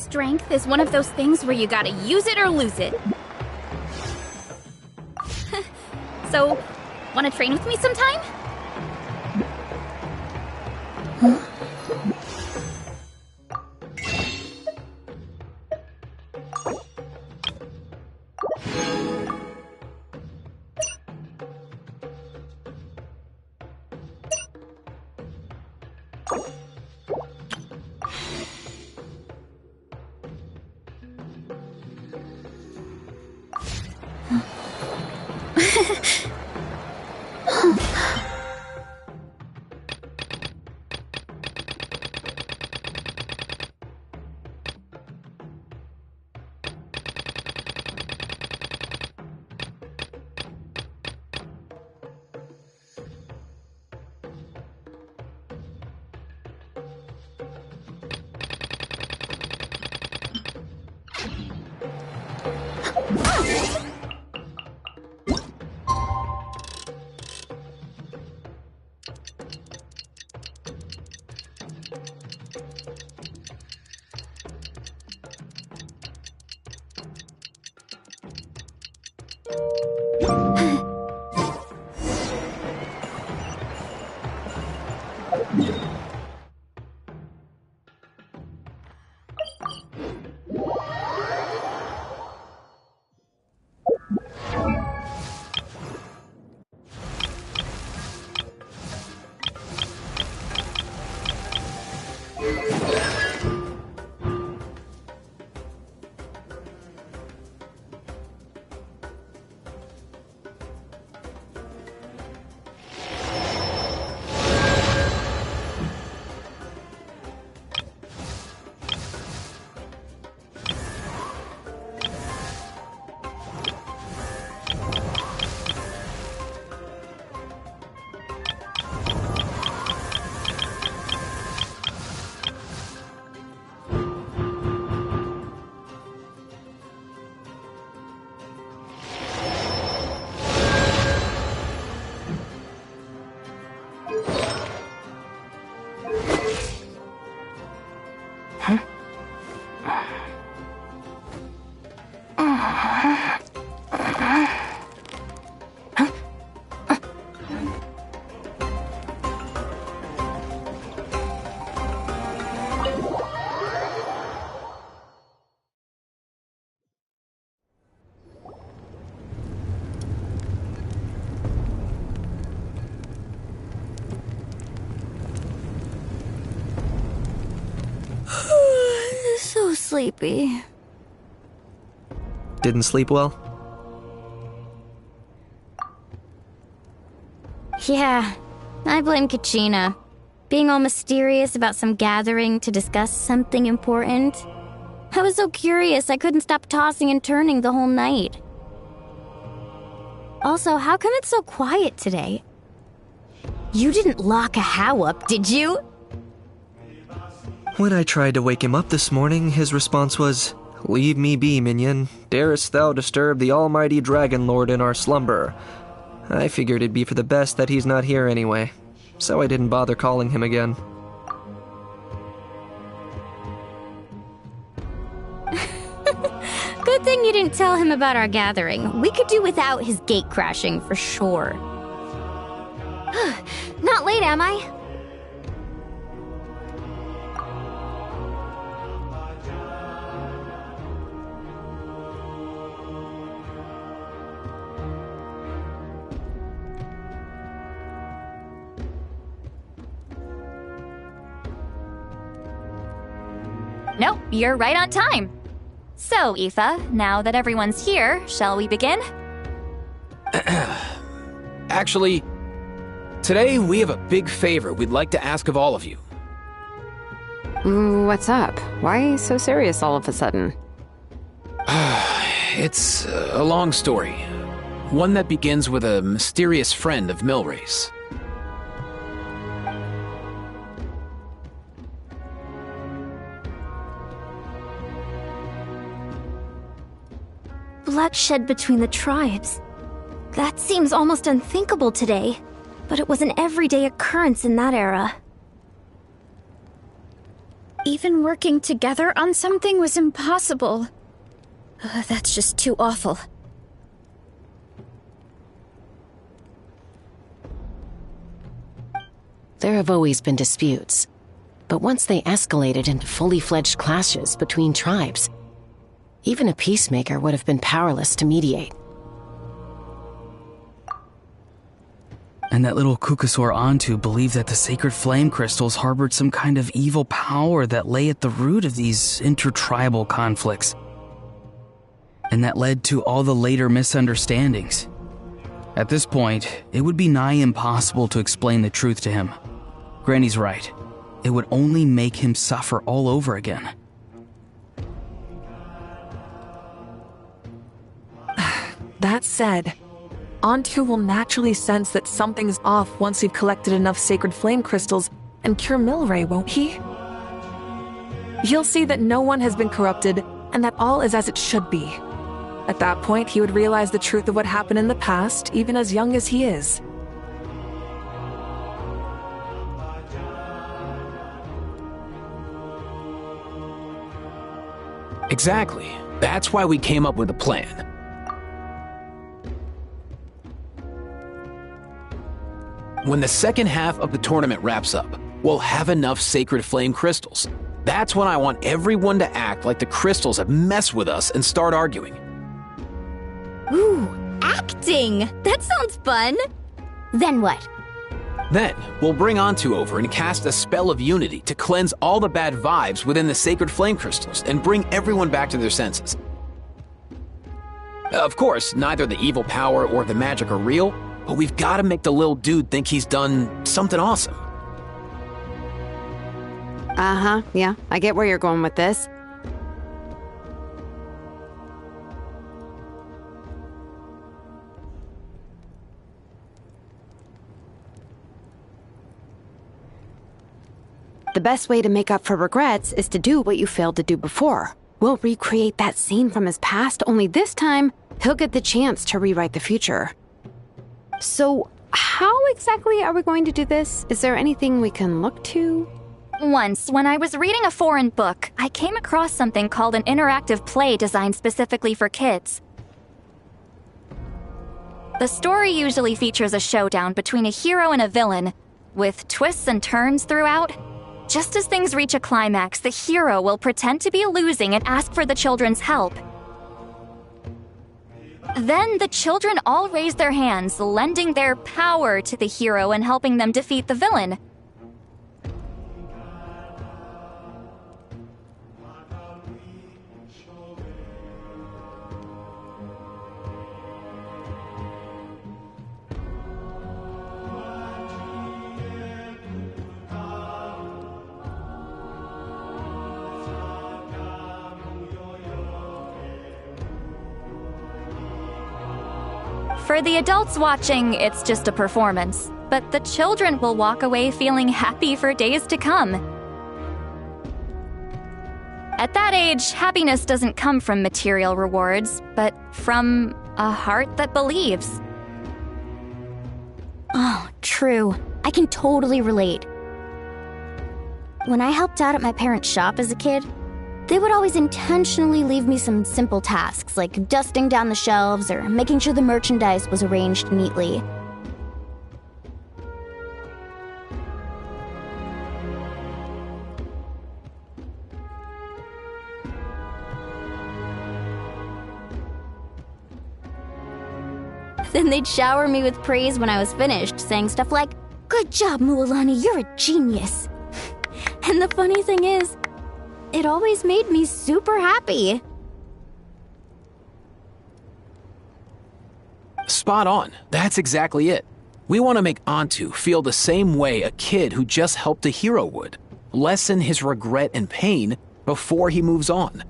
Strength is one of those things where you gotta use it or lose it. So, wanna train with me sometime? So sleepy. Didn't sleep well? Yeah, I blame Kachina. Being all mysterious about some gathering to discuss something important. I was so curious I couldn't stop tossing and turning the whole night. Also, how come it's so quiet today? You didn't lock a How up, did you? When I tried to wake him up this morning, his response was, "Leave me be, minion. Darest thou disturb the almighty Dragon Lord in our slumber?" I figured it'd be for the best that he's not here anyway, so I didn't bother calling him again. Good thing you didn't tell him about our gathering. We could do without his gate crashing for sure. Not late, am I? Nope, you're right on time. So, Aoife, now that everyone's here, shall we begin? Actually, today we have a big favor we'd like to ask of all of you. What's up? Why so serious all of a sudden? It's a long story. One that begins with a mysterious friend of Milray's. Bloodshed between the tribes. That seems almost unthinkable today, but it was an everyday occurrence in that era. Even working together on something was impossible. That's just too awful. There have always been disputes, but once they escalated into fully fledged clashes between tribes, even a peacemaker would have been powerless to mediate. And that little Kukusor Antu believed that the sacred flame crystals harbored some kind of evil power that lay at the root of these intertribal conflicts. And that led to all the later misunderstandings. At this point, it would be nigh impossible to explain the truth to him. Granny's right. It would only make him suffer all over again. That said, Antu will naturally sense that something's off once we've collected enough sacred flame crystals and cure Milray, won't he? He'll see that no one has been corrupted and that all is as it should be. At that point, he would realize the truth of what happened in the past, even as young as he is. Exactly. That's why we came up with a plan. When the second half of the tournament wraps up, we'll have enough sacred flame crystals. That's when I want everyone to act like the crystals have messed with us and start arguing. Ooh, acting! That sounds fun! Then what? Then, we'll bring Antu over and cast a spell of unity to cleanse all the bad vibes within the sacred flame crystals and bring everyone back to their senses. Of course, neither the evil power or the magic are real, but we've got to make the little dude think he's done something awesome. Uh-huh, yeah, I get where you're going with this. The best way to make up for regrets is to do what you failed to do before. We'll recreate that scene from his past, only this time, he'll get the chance to rewrite the future. So, how exactly are we going to do this? Is there anything we can look to? Once, when I was reading a foreign book, I came across something called an interactive play designed specifically for kids. The story usually features a showdown between a hero and a villain, with twists and turns throughout. Just as things reach a climax, the hero will pretend to be losing and ask for the children's help. Then the children all raise their hands, lending their power to the hero and helping them defeat the villain. For the adults watching, it's just a performance, but the children will walk away feeling happy for days to come. At that age, happiness doesn't come from material rewards, but from a heart that believes. Oh, true. I can totally relate. When I helped out at my parents' shop as a kid, they would always intentionally leave me some simple tasks, like dusting down the shelves or making sure the merchandise was arranged neatly. Then they'd shower me with praise when I was finished, saying stuff like, "Good job, Mualani, you're a genius." And the funny thing is, it always made me super happy. Spot on. That's exactly it. We want to make Antu feel the same way a kid who just helped a hero would. Lessen his regret and pain before he moves on.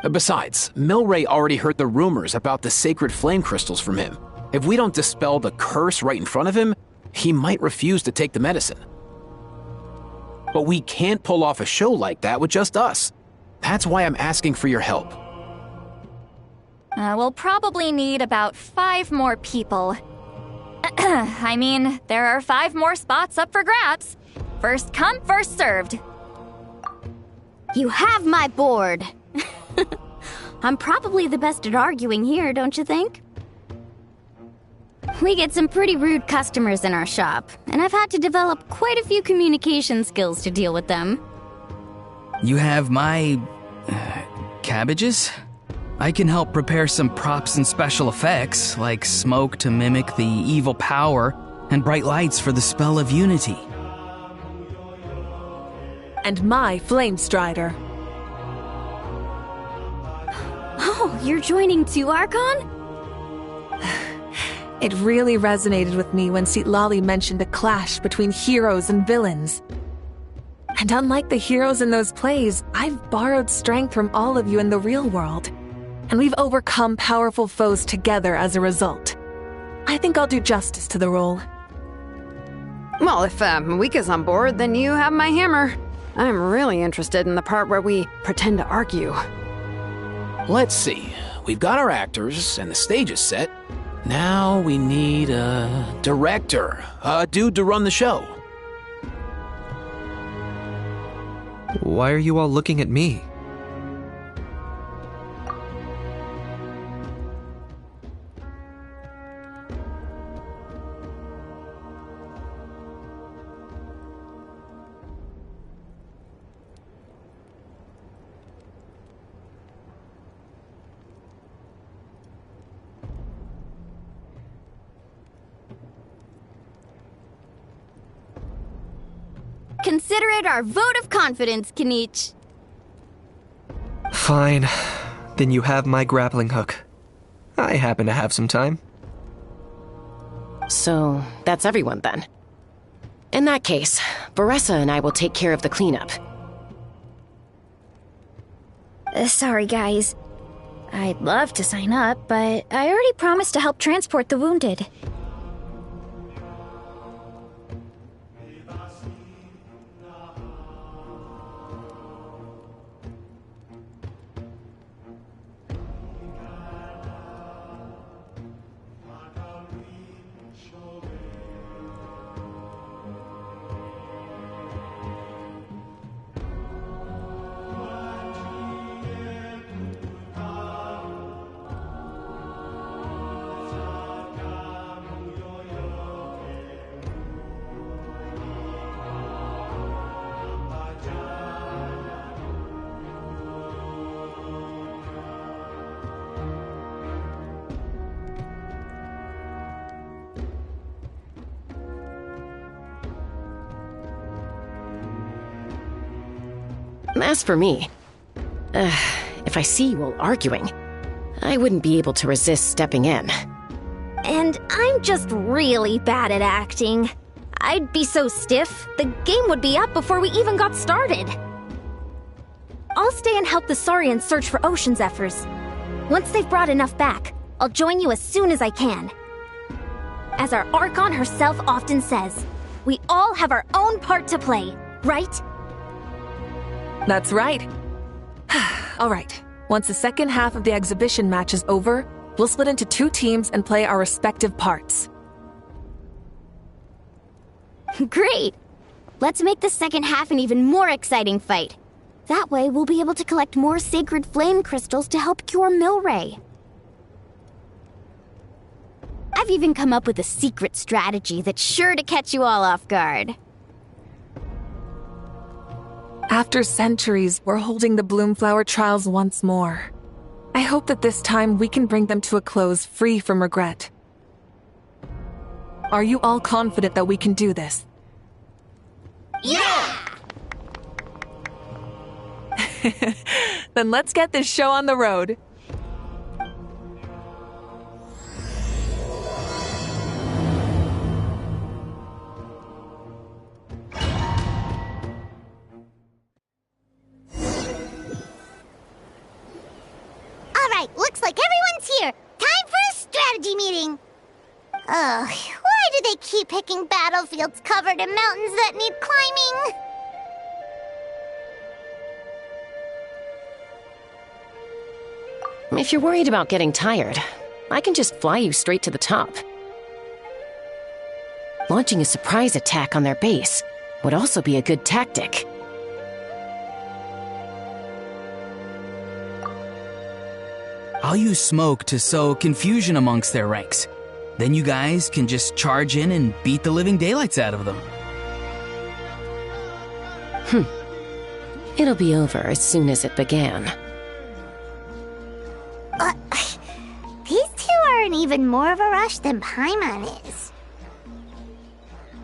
Besides, Milray already heard the rumors about the sacred flame crystals from him. If we don't dispel the curse right in front of him, he might refuse to take the medicine. But we can't pull off a show like that with just us. That's why I'm asking for your help. We'll probably need about 5 more people. I mean, there are 5 more spots up for grabs. First come, first served. You have my board! I'm probably the best at arguing here, don't you think? We get some pretty rude customers in our shop, and I've had to develop quite a few communication skills to deal with them. You have my... cabbages? I can help prepare some props and special effects, like smoke to mimic the evil power, and bright lights for the spell of unity. And my Flame Strider. Oh, you're joining too, Archon? It really resonated with me when Citlali mentioned a clash between heroes and villains. And unlike the heroes in those plays, I've borrowed strength from all of you in the real world. And we've overcome powerful foes together as a result. I think I'll do justice to the role. Well, if Mika's on board, then you have my hammer. I'm really interested in the part where we pretend to argue. Let's see. We've got our actors, and the stage is set. Now we need a director, a dude to run the show. Why are you all looking at me? Consider it our vote of confidence, Kenichi. Fine. Then you have my grappling hook. I happen to have some time. So, that's everyone then. In that case, Baressa and I will take care of the cleanup. Sorry, guys. I'd love to sign up, but I already promised to help transport the wounded. As for me, if I see you all arguing, I wouldn't be able to resist stepping in. And I'm just really bad at acting. I'd be so stiff, the game would be up before we even got started. I'll stay and help the Saurians search for Ocean Zephyrs. Once they've brought enough back, I'll join you as soon as I can. As our Archon herself often says, we all have our own part to play, right? That's right. All right. Once the second half of the exhibition match is over, we'll split into 2 teams and play our respective parts. Great! Let's make the second half an even more exciting fight. That way, we'll be able to collect more sacred flame crystals to help cure Milray. I've even come up with a secret strategy that's sure to catch you all off guard. After centuries, we're holding the Bloomflower trials once more. I hope that this time we can bring them to a close free from regret. Are you all confident that we can do this? Yeah! Then let's get this show on the road. Looks like everyone's here. Time for a strategy meeting. Ugh, why do they keep picking battlefields covered in mountains that need climbing? If you're worried about getting tired, I can just fly you straight to the top. Launching a surprise attack on their base would also be a good tactic. I'll use smoke to sow confusion amongst their ranks. Then you guys can just charge in and beat the living daylights out of them. It'll be over as soon as it began. These two are in even more of a rush than Paimon is.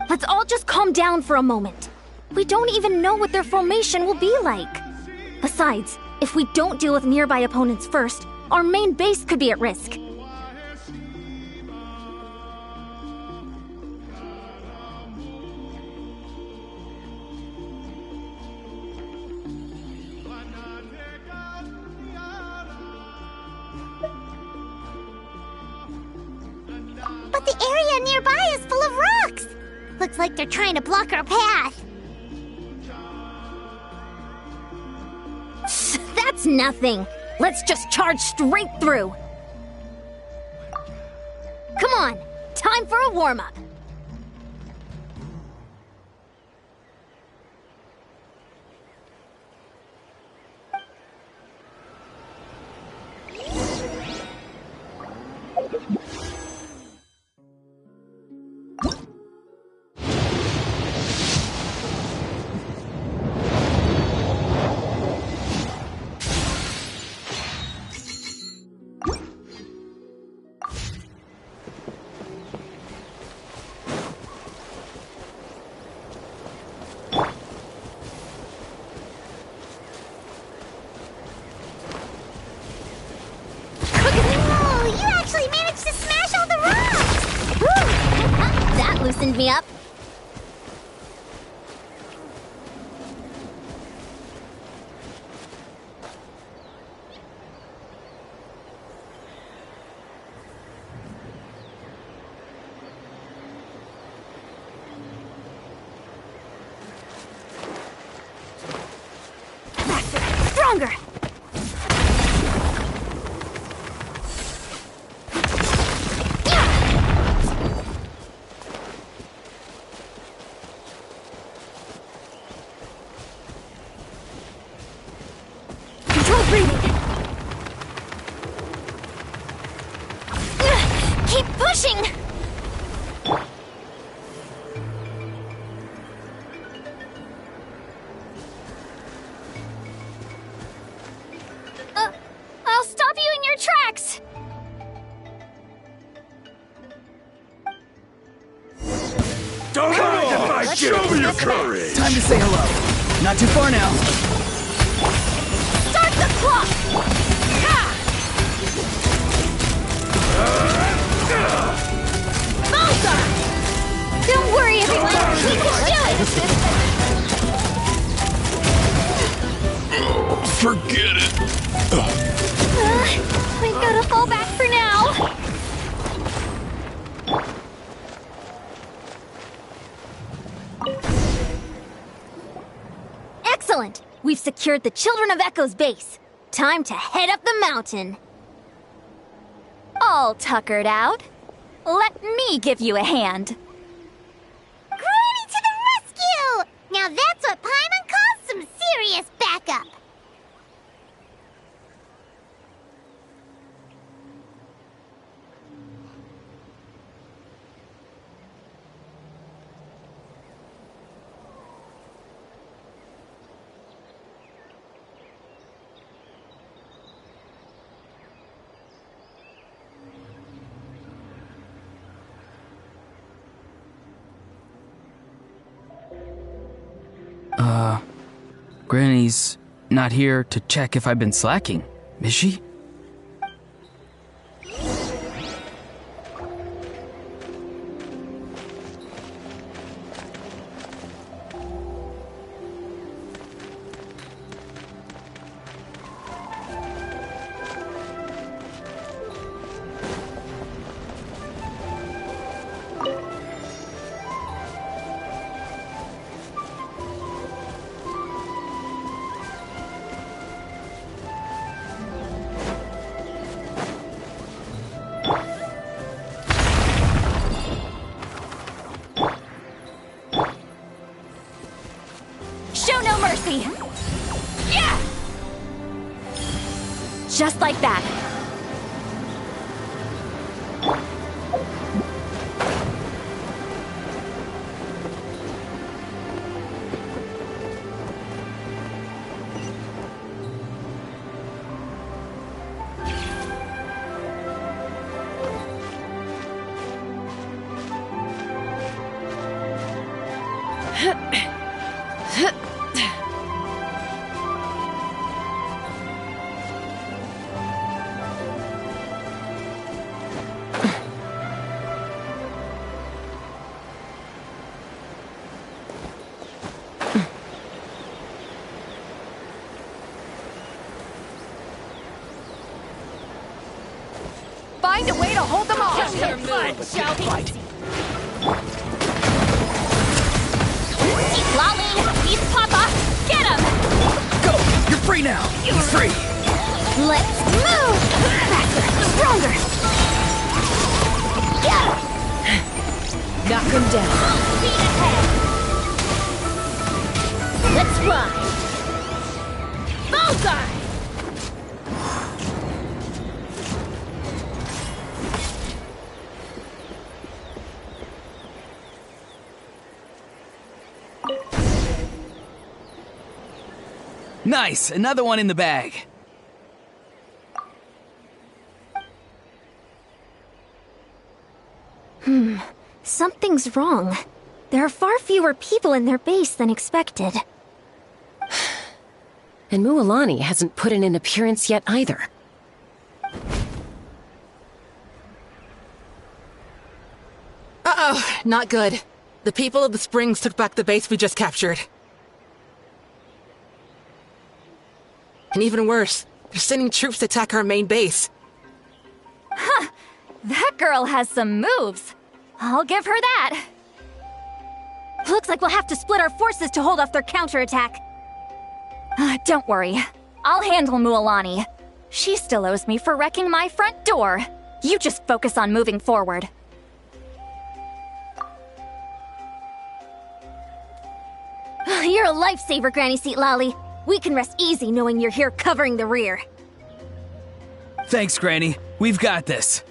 Let's all just calm down for a moment. We don't even know what their formation will be like. Besides, if we don't deal with nearby opponents first, our main base could be at risk. But the area nearby is full of rocks! Looks like they're trying to block our path. That's nothing. Let's just charge straight through. Come on, time for a warm-up. Loosened me up. Stronger. Keep pushing! I'll stop you in your tracks! Don't show me your courage! Time to say hello. Not too far now. Start the clock! Don't worry, everyone! We can do it! Forget it! We've gotta fall back for now! Excellent! We've secured the Children of Echo's base. Time to head up the mountain. All tuckered out. Let me give you a hand. Granny to the rescue! Now that's what Paimon calls some serious backup. Granny's not here to check if I've been slacking, is she? Show no mercy! Yeah! Just like that. find a way to hold them off. Lolly, he's Papa. Get him! Go! You're free now! You're free! Let's move! Faster, stronger! Knock him down. Speed ahead! Let's ride! Bullseye! Nice! Another one in the bag. Something's wrong. There are far fewer people in their base than expected. And Mualani hasn't put in an appearance yet either. Uh-oh, not good. The people of the Springs took back the base we just captured. And even worse, they're sending troops to attack our main base. That girl has some moves. I'll give her that. Looks like we'll have to split our forces to hold off their counterattack. Don't worry. I'll handle Mualani. She still owes me for wrecking my front door. You just focus on moving forward. You're a lifesaver, Granny Seat Lolly. We can rest easy knowing you're here covering the rear. Thanks, Granny. We've got this.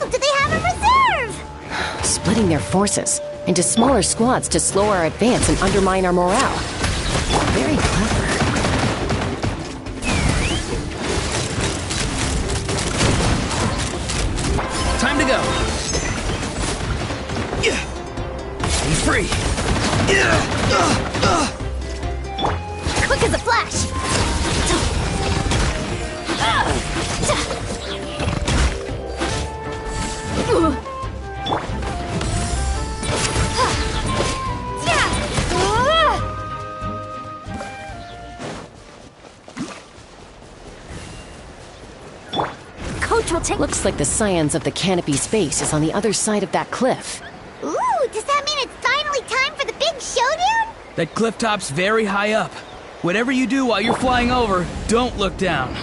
Do they have a reserve? Splitting their forces into smaller squads to slow our advance and undermine our morale. Very clever. Time to go. Be free. Quick as a flash! Coach will take— Looks like the scions of the canopy space is on the other side of that cliff. Ooh, does that mean it's finally time for the big showdown? That cliff top's very high up. Whatever you do while you're flying over, don't look down.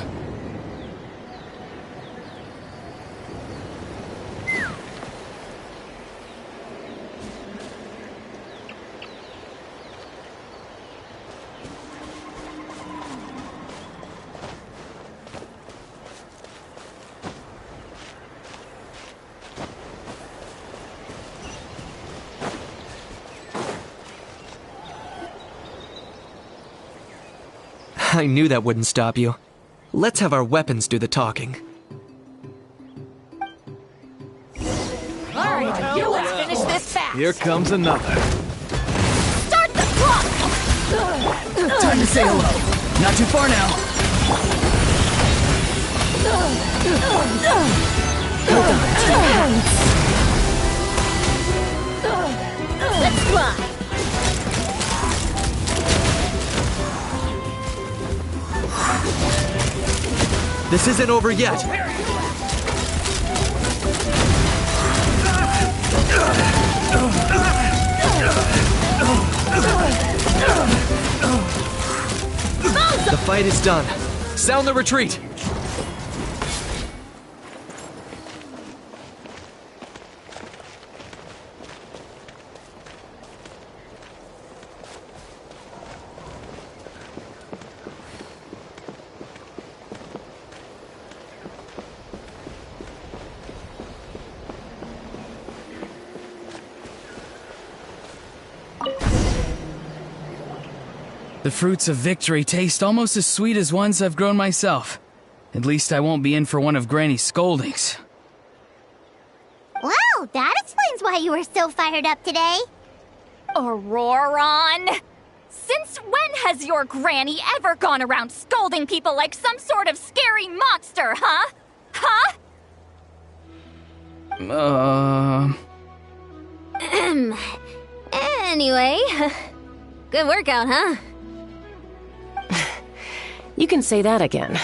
I knew that wouldn't stop you. Let's have our weapons do the talking. Alright, let's finish this fast. Here comes another. Start the clock! Time to say hello. Not too far now. Let's fly! This isn't over yet. The fight is done. Sound the retreat. The fruits of victory taste almost as sweet as ones I've grown myself. At least I won't be in for one of Granny's scoldings. Wow, that explains why you were so fired up today. Auroron! Since when has your granny ever gone around scolding people like some sort of scary monster, huh? Huh? Anyway, good workout, huh? You can say that again.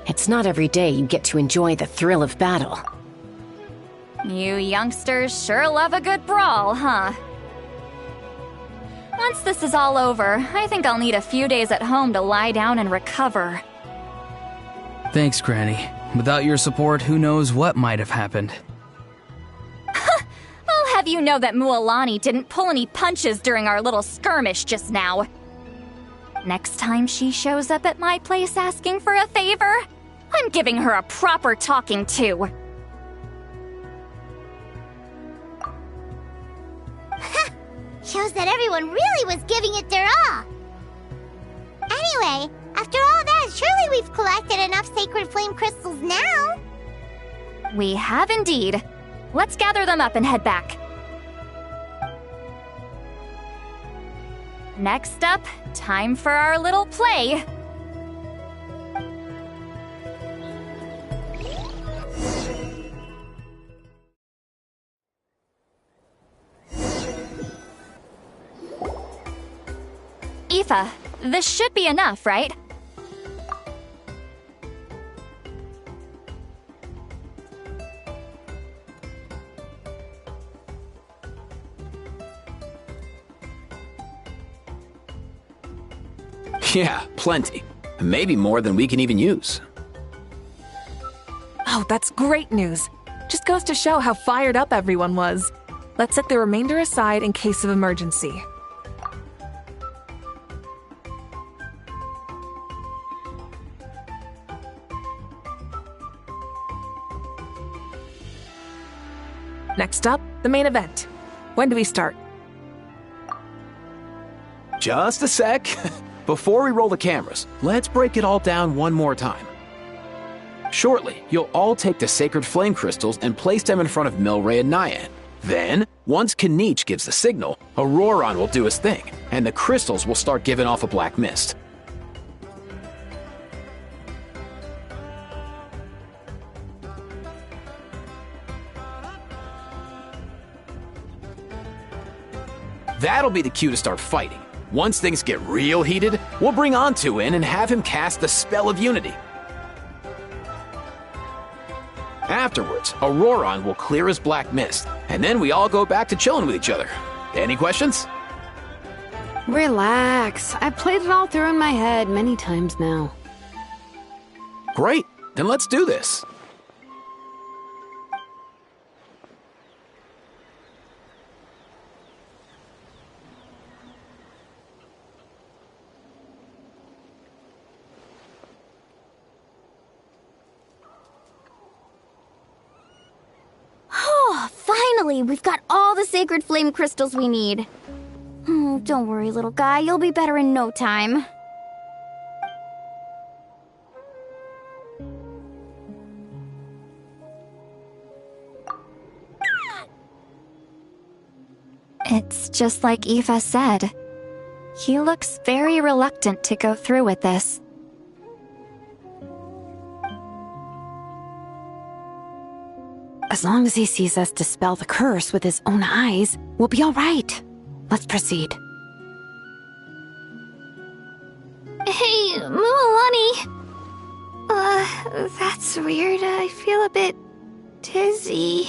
It's not every day you get to enjoy the thrill of battle. You youngsters sure love a good brawl, huh? Once this is all over, I think I'll need a few days at home to lie down and recover. Thanks, Granny. Without your support, who knows what might have happened. I'll have you know that Mualani didn't pull any punches during our little skirmish just now. Next time she shows up at my place asking for a favor, I'm giving her a proper talking to. Shows that everyone really was giving it their all. Anyway, after all that, surely we've collected enough sacred flame crystals now. We have indeed. Let's gather them up and head back. Next up, time for our little play. Aoife, this should be enough, right? Yeah, plenty. Maybe more than we can even use. Oh, that's great news. Just goes to show how fired up everyone was. Let's set the remainder aside in case of emergency. Next up, the main event. When do we start? Just a sec. Before we roll the cameras, let's break it all down one more time. Shortly, you'll all take the sacred flame crystals and place them in front of Milray and Nyan. Then, once Kanich gives the signal, Auroron will do his thing, and the crystals will start giving off a black mist. That'll be the cue to start fighting. Once things get real heated, we'll bring Antu in and have him cast the Spell of Unity. Afterwards, Auroron will clear his black mist, and then we all go back to chilling with each other. Any questions? Relax. I've played it all through in my head many times now. Great, then let's do this. Finally, we've got all the sacred flame crystals we need. Oh, don't worry, little guy. You'll be better in no time. It's just like Aoife said. He looks very reluctant to go through with this. As long as he sees us dispel the curse with his own eyes, we'll be all right. Let's proceed. Hey, Mualani. That's weird. I feel a bit dizzy.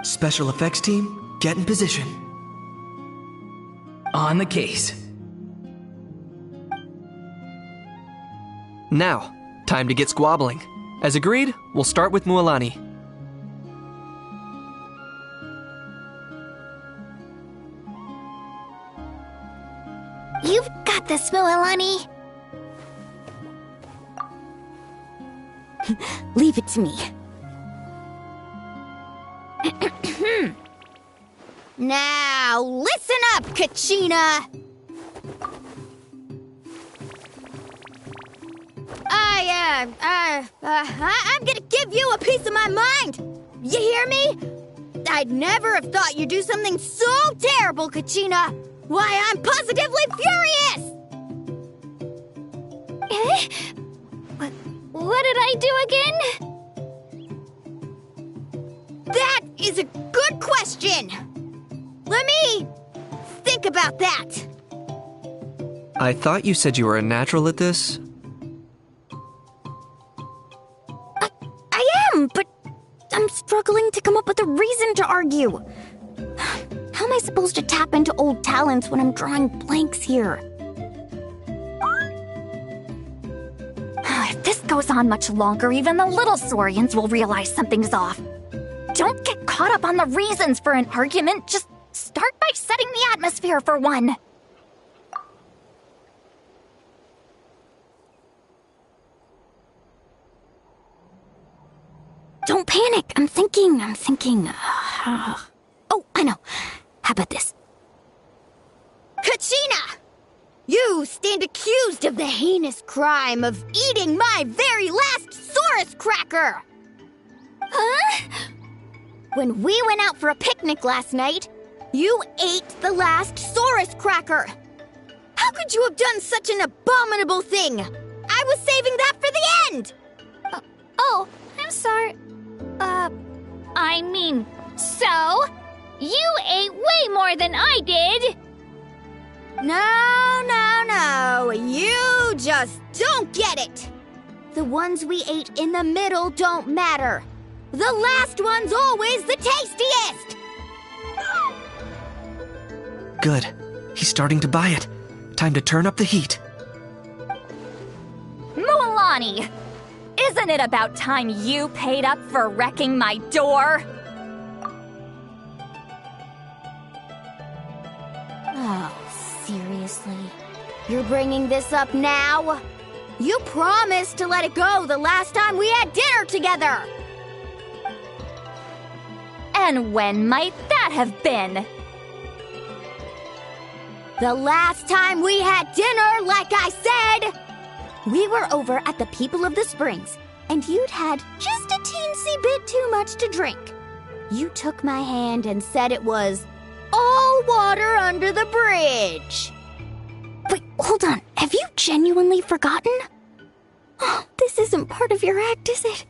Special effects team, get in position. On the case. Now, time to get squabbling. As agreed, we'll start with Mualani. You've got this, Mualani. Leave it to me. Now, listen up, Kachina! I'm gonna give you a piece of my mind! You hear me? I'd never have thought you'd do something so terrible, Kachina! Why, I'm positively furious! What did I do again? That is a good question! Let me think about that. I thought you said you were a natural at this. I am, but I'm struggling to come up with a reason to argue. How am I supposed to tap into old talents when I'm drawing blanks here? If this goes on much longer, even the little Saurians will realize something's off. Don't get caught up on the reasons for an argument. Just start by setting the atmosphere for one. Don't panic. I'm thinking. Oh, I know. How about this? Kachina! You stand accused of the heinous crime of eating my very last Saurus cracker! Huh? When we went out for a picnic last night, you ate the last Saurus cracker! How could you have done such an abominable thing? I was saving that for the end! Oh, I'm sorry. I mean, so? You ate way more than I did! No. You just don't get it! The ones we ate in the middle don't matter. The last one's always the tastiest! Good. He's starting to buy it. Time to turn up the heat. Mualani! Isn't it about time you paid up for wrecking my door? Oh, seriously? You're bringing this up now? You promised to let it go the last time we had dinner together! And when might that have been? The last time we had dinner, like I said! We were over at the People of the Springs, and you'd had just a teensy bit too much to drink. You took my hand and said it was all water under the bridge. Wait, hold on. Have you genuinely forgotten? Oh, this isn't part of your act, is it?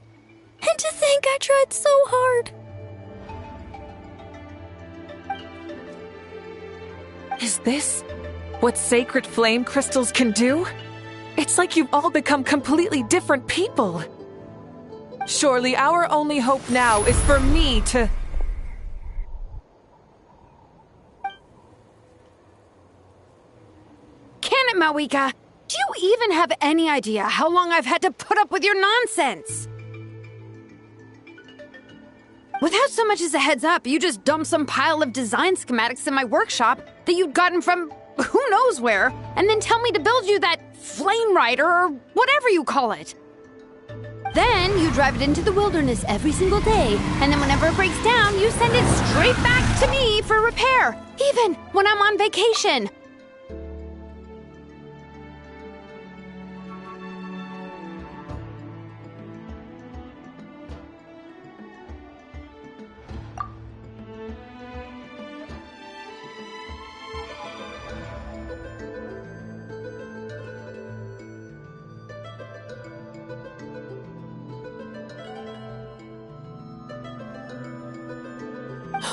And to think I tried so hard. Is this what sacred flame crystals can do? It's like you've all become completely different people. Surely our only hope now is for me to... Can it, Mawika? Do you even have any idea how long I've had to put up with your nonsense? Without so much as a heads up, you just dumped some pile of design schematics in my workshop that you'd gotten from who knows where, and then tell me to build you that flame rider or whatever you call it. Then you drive it into the wilderness every single day, and then whenever it breaks down, you send it straight back to me for repair, even when I'm on vacation.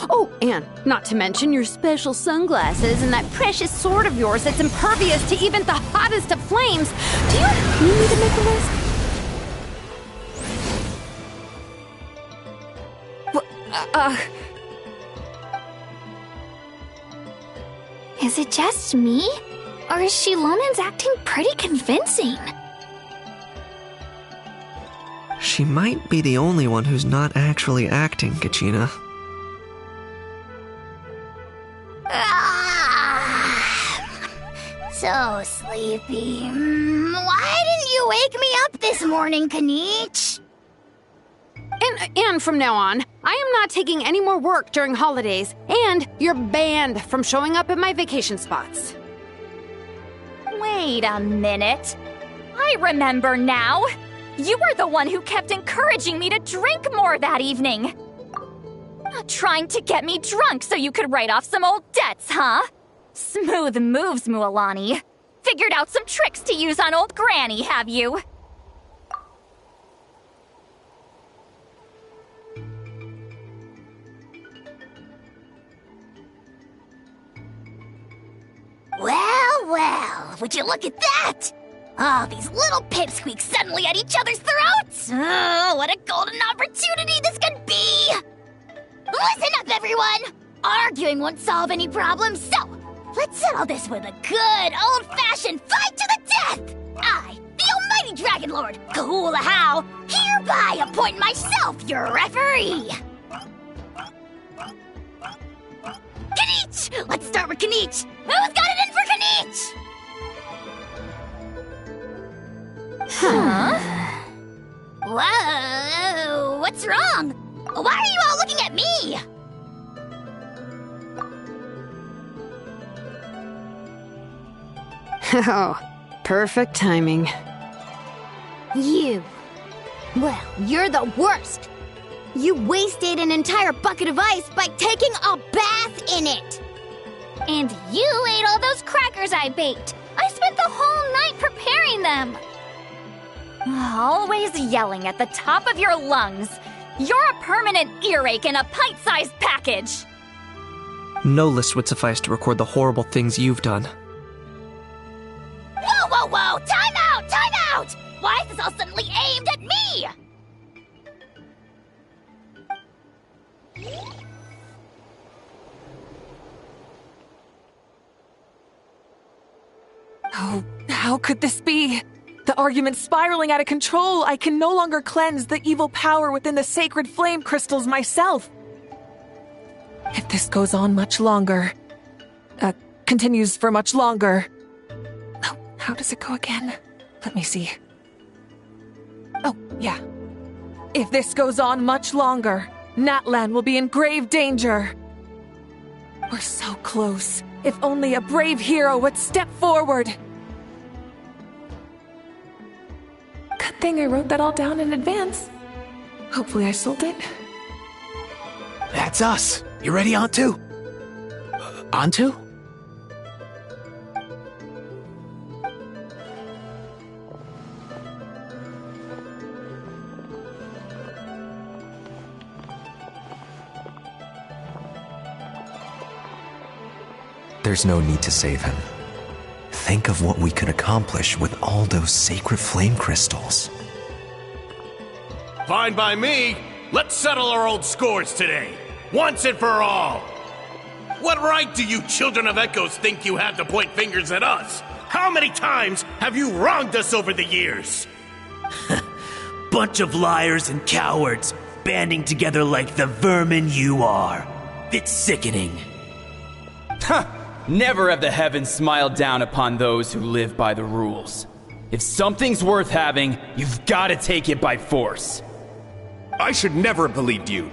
Oh, and not to mention your special sunglasses and that precious sword of yours that's impervious to even the hottest of flames. Do you need me to make a list? Is it just me? Or is Shilonen's acting pretty convincing? She might be the only one who's not actually acting, Kachina. So sleepy. Why didn't you wake me up this morning, Kanich? And from now on, I am not taking any more work during holidays, and you're banned from showing up at my vacation spots. Wait a minute. I remember now. You were the one who kept encouraging me to drink more that evening. Trying to get me drunk so you could write off some old debts, huh? Smooth moves, Mualani. Figured out some tricks to use on old Granny, have you? Well, well, would you look at that? Oh, these little pipsqueaks suddenly at each other's throats! Oh, what a golden opportunity this could be! Listen up, everyone! Arguing won't solve any problems, so let's settle this with a good old-fashioned fight to the death! I, the almighty Dragon Lord, Kahula How, hereby appoint myself your referee! Kanich! Let's start with Kanich! Who's got it in for Kanich? Huh? Whoa, what's wrong? Why are you all looking at me? Oh, perfect timing. You. Well, you're the worst. You wasted an entire bucket of ice by taking a bath in it. And you ate all those crackers I baked. I spent the whole night preparing them. Always yelling at the top of your lungs. You're a permanent earache in a pint-sized package. No list would suffice to record the horrible things you've done. Whoa, whoa, whoa! Time out! Time out! Why is this all suddenly aimed at me? Oh, how could this be? The argument's spiraling out of control. I can no longer cleanse the evil power within the sacred flame crystals myself. If this goes on much longer, continues for much longer. Oh, how does it go again? Let me see. Oh, yeah. If this goes on much longer, Natlan will be in grave danger. We're so close. If only a brave hero would step forward. Good thing I wrote that all down in advance. Hopefully I sold it. That's us. You ready, Antu? Antu? There's no need to save him. Think of what we could accomplish with all those sacred flame crystals. Fine by me. Let's settle our old scores today. Once and for all. What right do you children of Echoes think you have to point fingers at us? How many times have you wronged us over the years? Bunch of liars and cowards, banding together like the vermin you are. It's sickening. Ha! Never have the heavens smiled down upon those who live by the rules. If something's worth having, you've got to take it by force. I should never have believed you.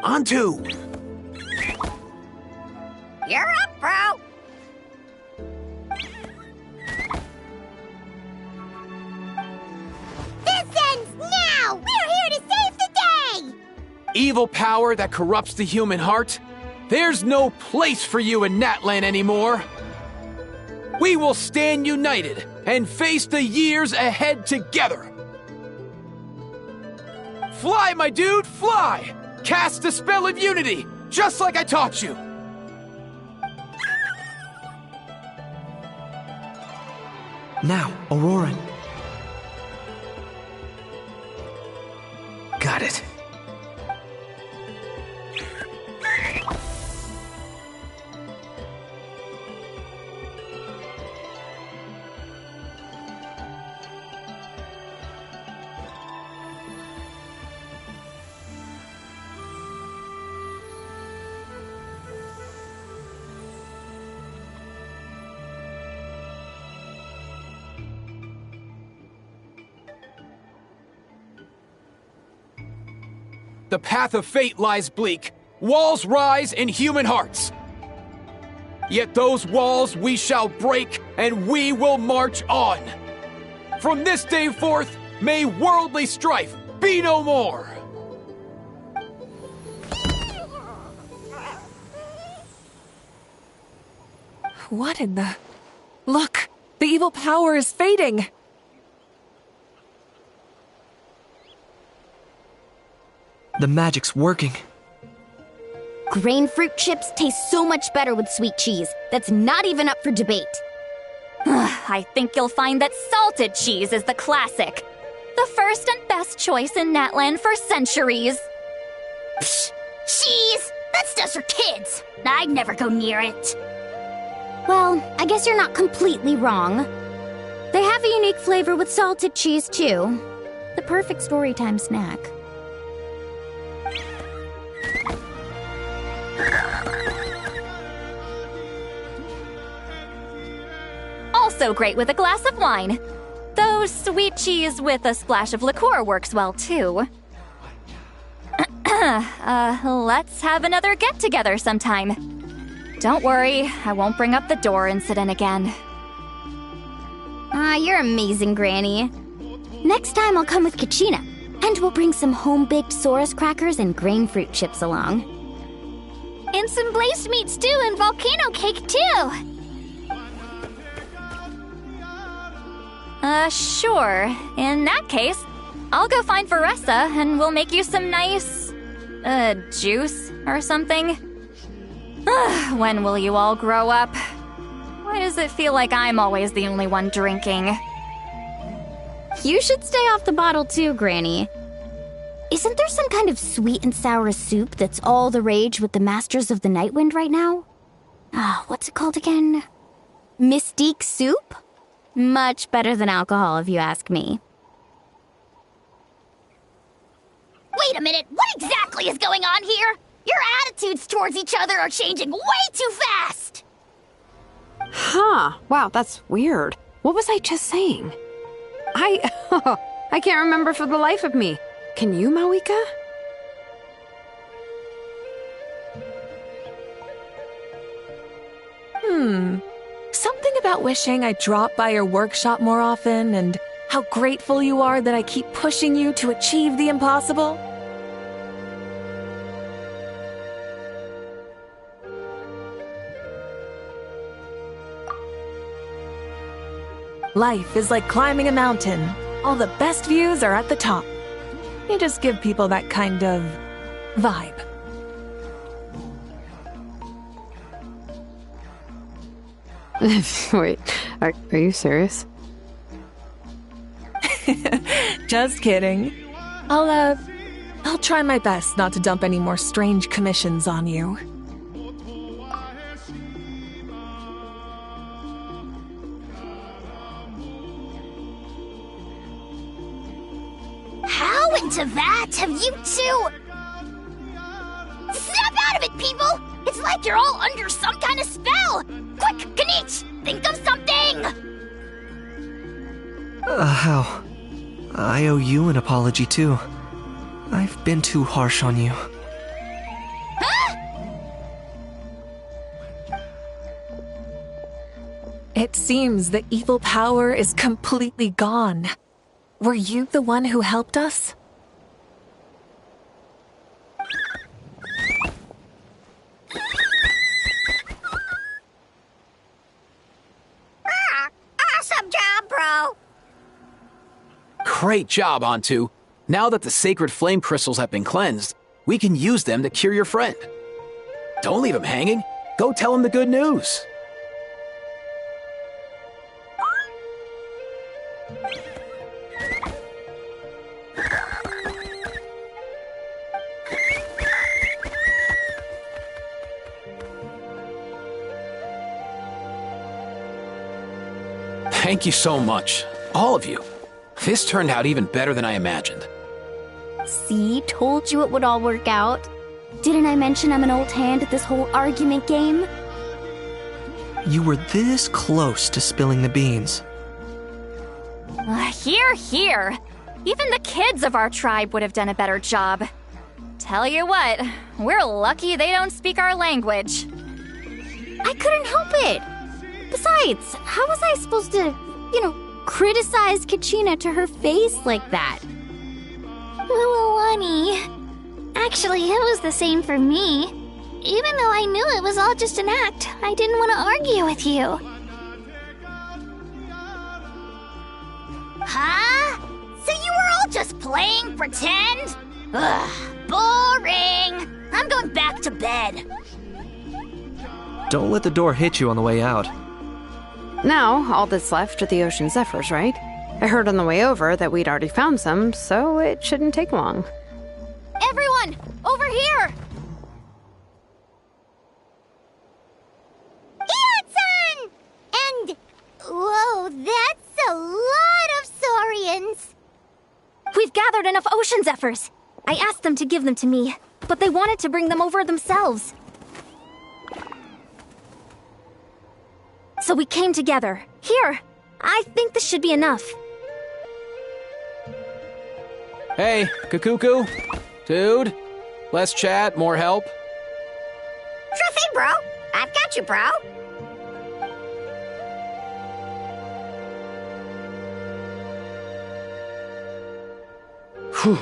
Antu! You're up, bro! This ends now! We're here to save the day! Evil power that corrupts the human heart? There's no place for you in Natlan anymore! We will stand united and face the years ahead together! Fly, my dude, fly! Cast the spell of unity! just like I taught you! Now, Auroran. Got it. The path of fate lies bleak. Walls rise in human hearts. Yet those walls we shall break, and we will march on. From this day forth, may worldly strife be no more. What in the... Look! The evil power is fading! The magic's working. Grain fruit chips taste so much better with sweet cheese. That's not even up for debate. I think you'll find that salted cheese is the classic. The first and best choice in Natland for centuries. Psh, cheese! That stuff's for kids. I'd never go near it. Well, I guess you're not completely wrong. They have a unique flavor with salted cheese, too. The perfect storytime snack. Also great with a glass of wine. Though sweet cheese with a splash of liqueur works well, too. Let's have another get-together sometime. Don't worry, I won't bring up the door incident again. You're amazing, Granny. Next time I'll come with Kachina, and we'll bring some home-baked Saurus crackers and grain fruit chips along. And some blazed meat stew and volcano cake, too! Sure. In that case, I'll go find Varessa and we'll make you some nice... juice or something. When will you all grow up? Why does it feel like I'm always the only one drinking? You should stay off the bottle too, Granny. Isn't there some kind of sweet and sour soup that's all the rage with the Masters of the Nightwind right now? What's it called again? Mystique soup? Much better than alcohol, if you ask me. Wait a minute, what exactly is going on here? Your attitudes towards each other are changing way too fast! Huh. Wow, that's weird. What was I just saying? I can't remember for the life of me. Can you, Mawika? Something about wishing I dropped by your workshop more often and how grateful you are that I keep pushing you to achieve the impossible. Life is like climbing a mountain. All the best views are at the top. You just give people that kind of vibe. Wait, are you serious? Just kidding. I'll try my best not to dump any more strange commissions on you. How into that have you two... Snap out of it, people! It's like you're all under some kind of spell! Quick, Kanich! Think of something! How? I owe you an apology, too. I've been too harsh on you. Huh? It seems the evil power is completely gone. Were you the one who helped us? Awesome job, bro! Great job, Antu. Now that the sacred flame crystals have been cleansed, we can use them to cure your friend. Don't leave him hanging. Go tell him the good news. Thank you so much. All of you. This turned out even better than I imagined. See, told you it would all work out. Didn't I mention I'm an old hand at this whole argument game? You were this close to spilling the beans. Hear, hear. Even the kids of our tribe would have done a better job. Tell you what, we're lucky they don't speak our language. I couldn't help it. Besides, how was I supposed to, criticize Kachina to her face like that? Honey. Actually, it was the same for me. Even though I knew it was all just an act, I didn't want to argue with you. Huh? So you were all just playing pretend? Ugh, boring. I'm going back to bed. Don't let the door hit you on the way out. Now, all that's left are the ocean zephyrs, right? I heard on the way over that we'd already found some, so it shouldn't take long. Everyone, over here! Eon-san! And... whoa, that's a lot of saurians! We've gathered enough ocean zephyrs. I asked them to give them to me, but they wanted to bring them over themselves. So we came together. Here, I think this should be enough. Hey, Kakuku. Dude, less chat, more help. Sure thing, bro. I've got you, bro. Whew.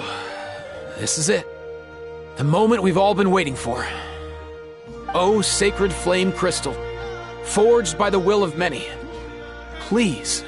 This is it. The moment we've all been waiting for. Oh, sacred flame crystal, forged by the will of many. Please.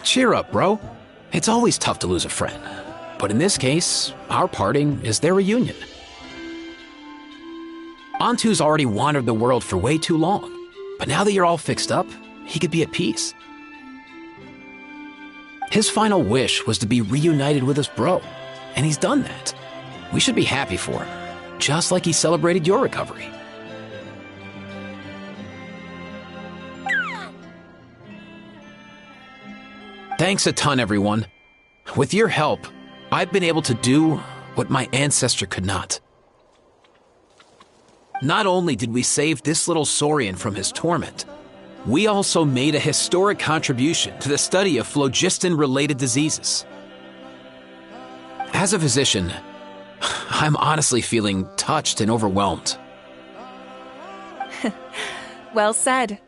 Cheer up, bro. It's always tough to lose a friend. But in this case, our parting is their reunion. Antu's already wandered the world for way too long. But now that you're all fixed up, he could be at peace. His final wish was to be reunited with his bro, and he's done that. We should be happy for him, just like he celebrated your recovery. Thanks a ton, everyone. With your help, I've been able to do what my ancestor could not. Not only did we save this little Saurian from his torment, we also made a historic contribution to the study of phlogiston-related diseases. As a physician, I'm honestly feeling touched and overwhelmed. Well said.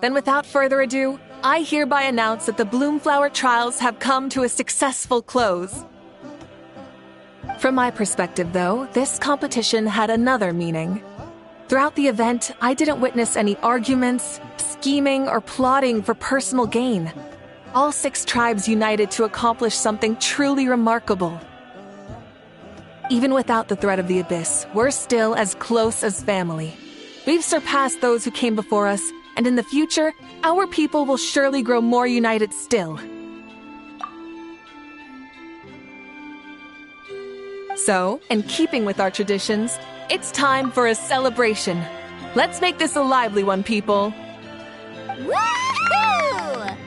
Then without further ado, I hereby announce that the Bloomflower trials have come to a successful close. From my perspective, though, this competition had another meaning. Throughout the event, I didn't witness any arguments, scheming, or plotting for personal gain. All 6 tribes united to accomplish something truly remarkable. Even without the threat of the Abyss, we're still as close as family. We've surpassed those who came before us, and in the future, our people will surely grow more united still. So, in keeping with our traditions, it's time for a celebration. Let's make this a lively one, people. Woohoo!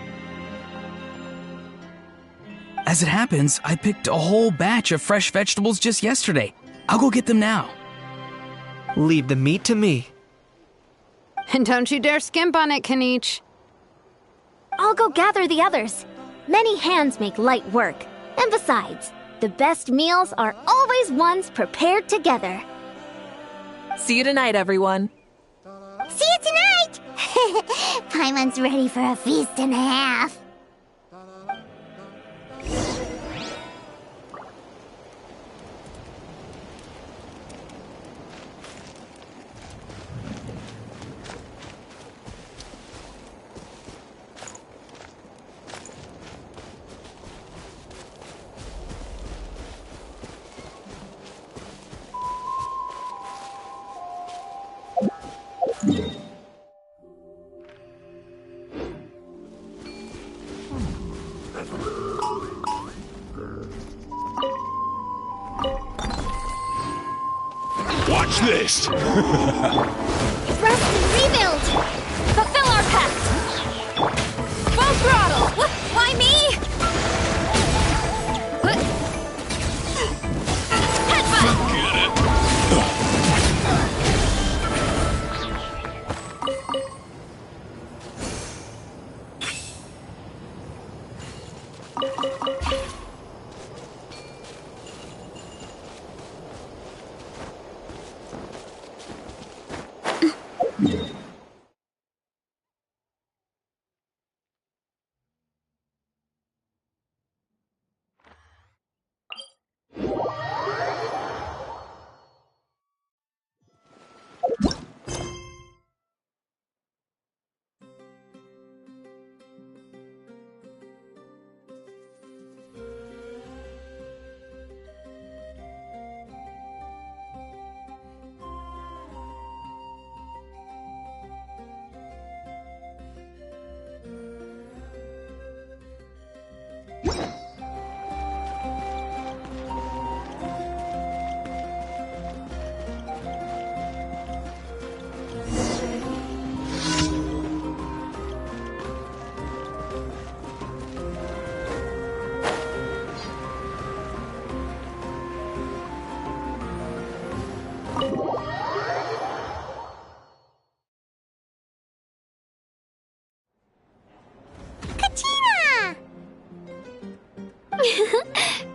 As it happens, I picked a whole batch of fresh vegetables just yesterday. I'll go get them now. Leave the meat to me. And don't you dare skimp on it, Kaniche. I'll go gather the others. Many hands make light work. And besides, the best meals are always ones prepared together. See you tonight, everyone. See you tonight! Paimon's ready for a feast and a half. Watch this! Rest and rebuild! Fulfill our pact! Full throttle! Why me? Headbutt!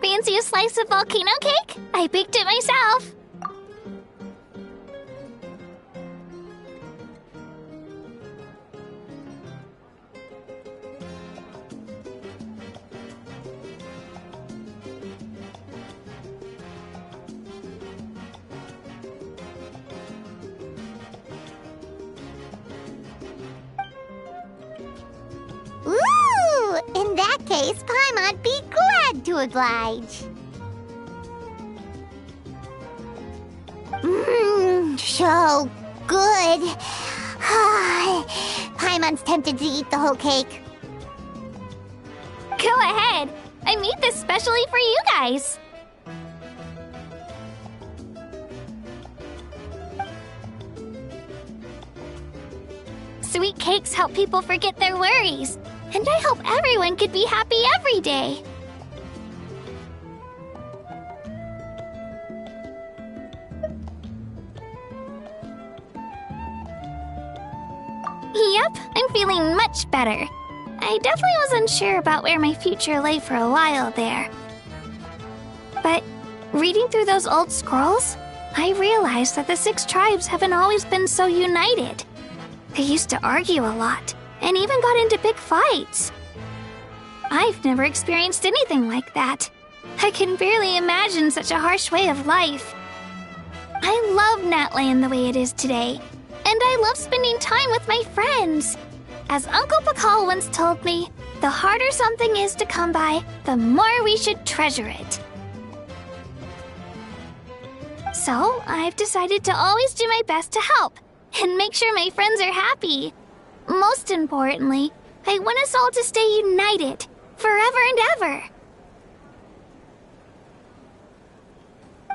Fancy a slice of volcano cake? I baked it myself. Ooh! In that case, Paimon'd be glad to oblige. So good. Paimon's tempted to eat the whole cake. Go ahead. I made this specially for you guys. Sweet cakes help people forget their worries. And I hope everyone could be happy every day. Yep, I'm feeling much better. I definitely was unsure about where my future lay for a while there. But reading through those old scrolls, I realized that the 6 tribes haven't always been so united. They used to argue a lot, and even got into big fights. I've never experienced anything like that. I can barely imagine such a harsh way of life. I love Natland the way it is today, and I love spending time with my friends. As Uncle Pakal once told me, the harder something is to come by, the more we should treasure it. So, I've decided to always do my best to help, and make sure my friends are happy. Most importantly, I want us all to stay united, forever and ever.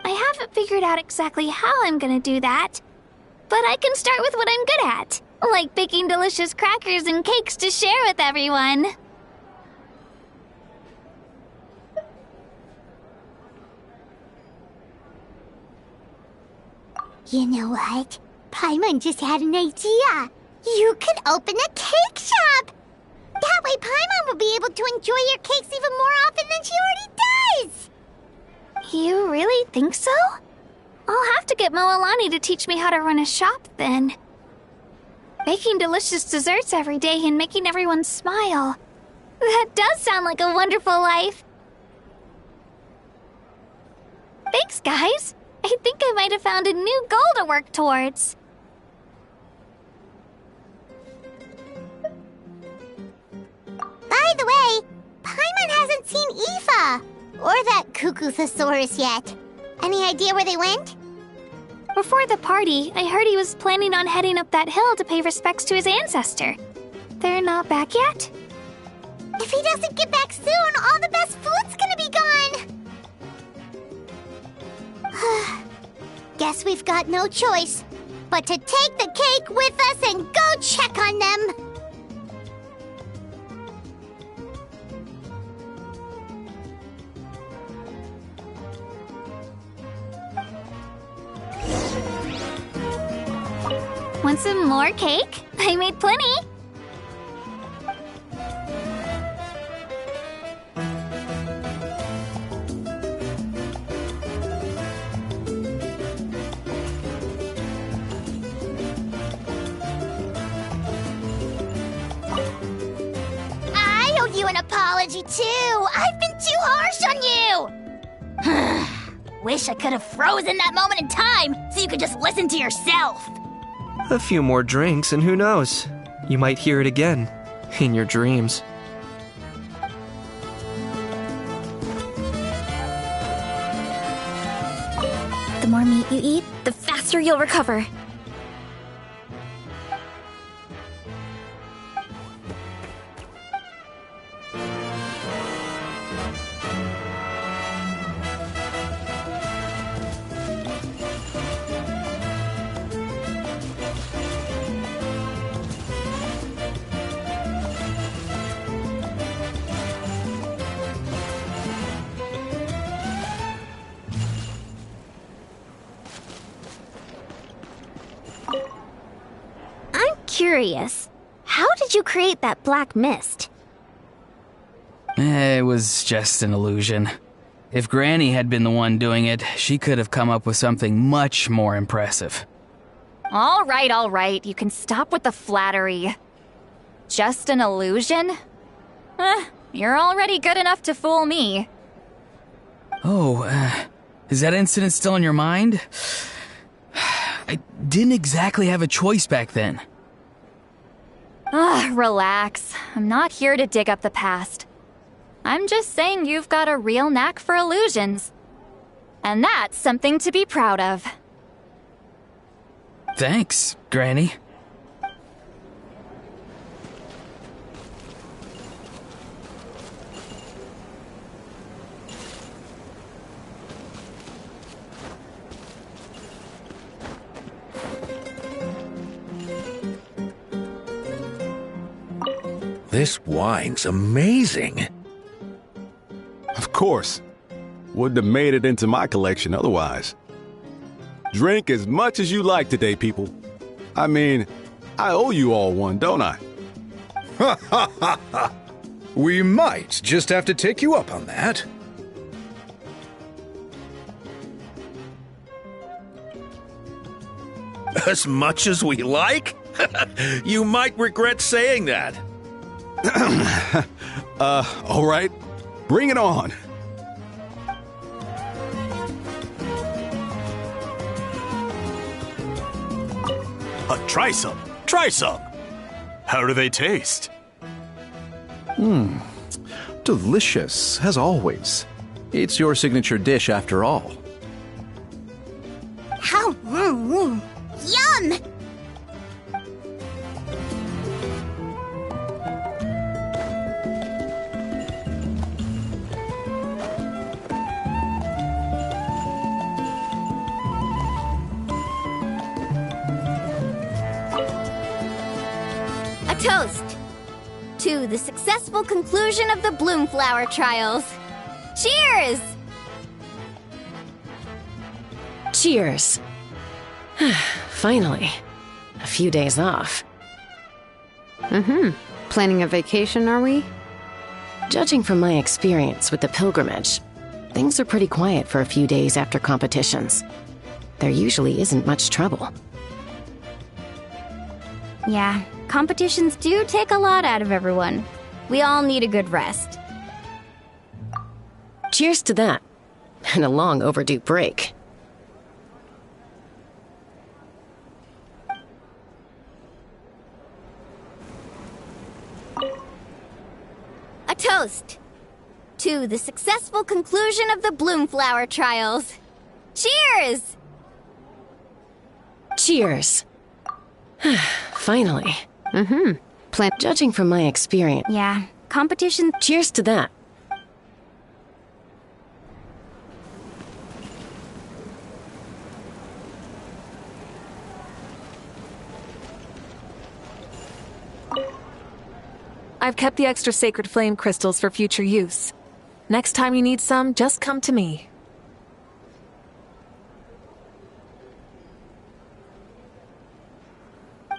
I haven't figured out exactly how I'm gonna do that, but I can start with what I'm good at, like baking delicious crackers and cakes to share with everyone. You know what? Paimon just had an idea. You could open a cake shop. That way Paimon will be able to enjoy your cakes even more often than she already does. You really think so? I'll have to get Moalani to teach me how to run a shop then. Baking delicious desserts every day and making everyone smile. That does sound like a wonderful life. Thanks, guys. I think I might have found a new goal to work towards. By the way, Paimon hasn't seen Aoife or that Cuckoo-thosaurus yet. Any idea where they went? Before the party, I heard he was planning on heading up that hill to pay respects to his ancestor. They're not back yet? If he doesn't get back soon, all the best food's gonna be gone! Guess we've got no choice but to take the cake with us and go check on them! Want some more cake? I made plenty. I owe you an apology too. I've been too harsh on you. Wish I could have frozen that moment in time so you could just listen to yourself. A few more drinks, and who knows? You might hear it again, in your dreams. The more meat you eat, the faster you'll recover. Curious, how did you create that black mist? It was just an illusion. If Granny had been the one doing it, she could have come up with something much more impressive. All right, you can stop with the flattery. Just an illusion? You're already good enough to fool me. Oh, is that incident still in your mind? I didn't exactly have a choice back then. Relax. I'm not here to dig up the past. I'm just saying you've got a real knack for illusions. And that's something to be proud of. Thanks, Granny. This wine's amazing. Of course. Wouldn't have made it into my collection otherwise. Drink as much as you like today, people. I mean, I owe you all one, don't I? Ha ha ha ha! We might just have to take you up on that. As much as we like? You might regret saying that. All right. Bring it on. Try some. Try some. How do they taste? Delicious, as always. It's your signature dish after all. How? Yum! A toast to the successful conclusion of the Bloomflower trials. Cheers! Cheers. Finally. A few days off. Planning a vacation, are we? Judging from my experience with the pilgrimage, things are pretty quiet for a few days after competitions. There usually isn't much trouble. Yeah, competitions do take a lot out of everyone. We all need a good rest. Cheers to that. And a long overdue break. A toast to the successful conclusion of the Bloomflower trials. Cheers! Cheers. Finally. Judging from my experience. Yeah, competition. Cheers to that. I've kept the extra sacred flame crystals for future use. Next time you need some, just come to me.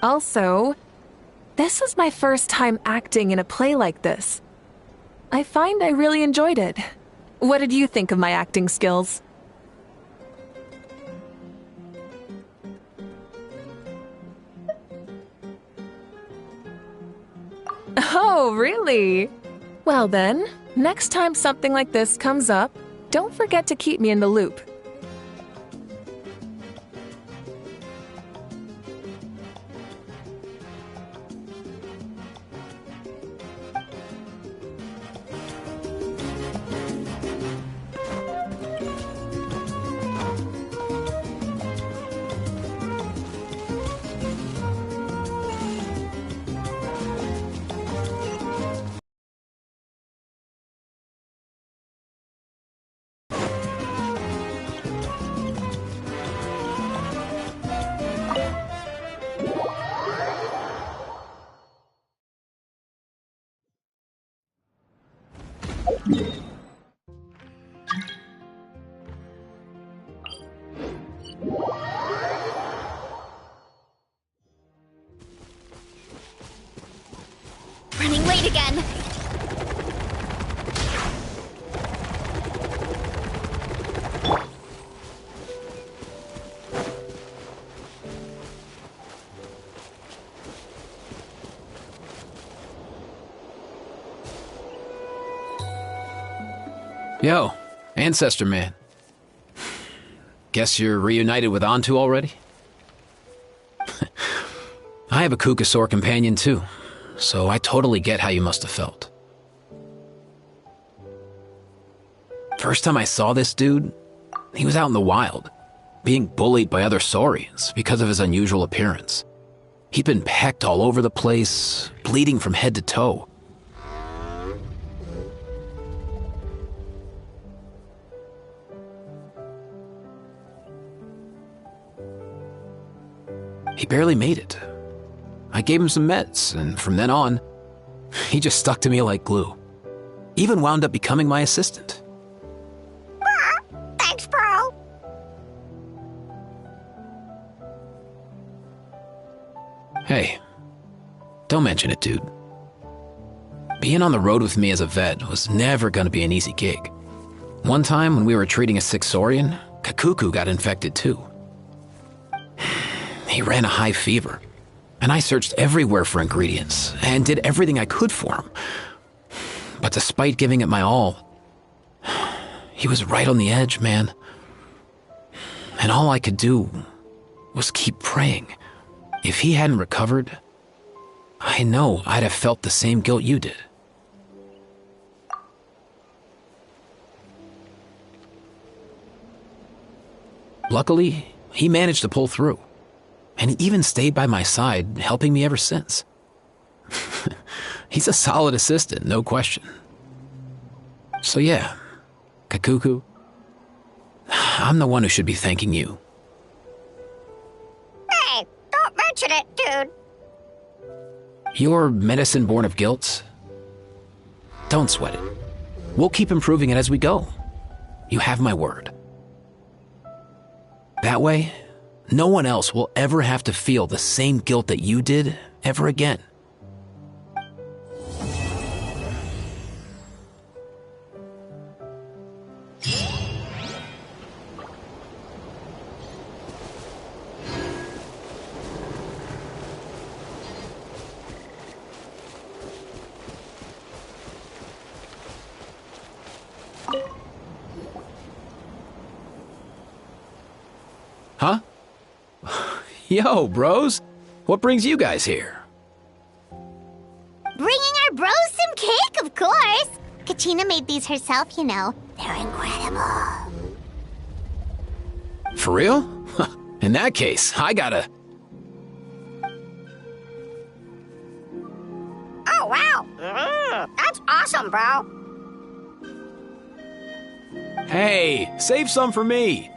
Also, this was my first time acting in a play like this. I find I really enjoyed it. What did you think of my acting skills? Oh, really? Well then, next time something like this comes up, don't forget to keep me in the loop. Running late again. Yo, Ancestor Man. Guess you're reunited with Antu already? I have a Kukasaur companion too, so I totally get how you must have felt. First time I saw this dude, he was out in the wild, being bullied by other saurians because of his unusual appearance. He'd been pecked all over the place, bleeding from head to toe. He barely made it. I gave him some meds, and from then on, he just stuck to me like glue. Even wound up becoming my assistant. Thanks, bro. Hey, don't mention it, dude. Being on the road with me as a vet was never going to be an easy gig. One time when we were treating a sick saurian, Kakuku got infected too. He ran a high fever, and I searched everywhere for ingredients and did everything I could for him. But despite giving it my all, he was right on the edge, man. And all I could do was keep praying. If he hadn't recovered, I know I'd have felt the same guilt you did. Luckily, he managed to pull through. And he even stayed by my side, helping me ever since. He's a solid assistant, no question. So yeah, Kakuku, I'm the one who should be thanking you. Hey, don't mention it, dude. Your medicine born of guilt? Don't sweat it. We'll keep improving it as we go. You have my word. That way, no one else will ever have to feel the same guilt that you did ever again. Huh? Yo, bros. What brings you guys here? Bringing our bros some cake, of course. Kachina made these herself, you know. They're incredible. For real? In that case, I gotta... Oh, wow. That's awesome, bro. Hey, save some for me.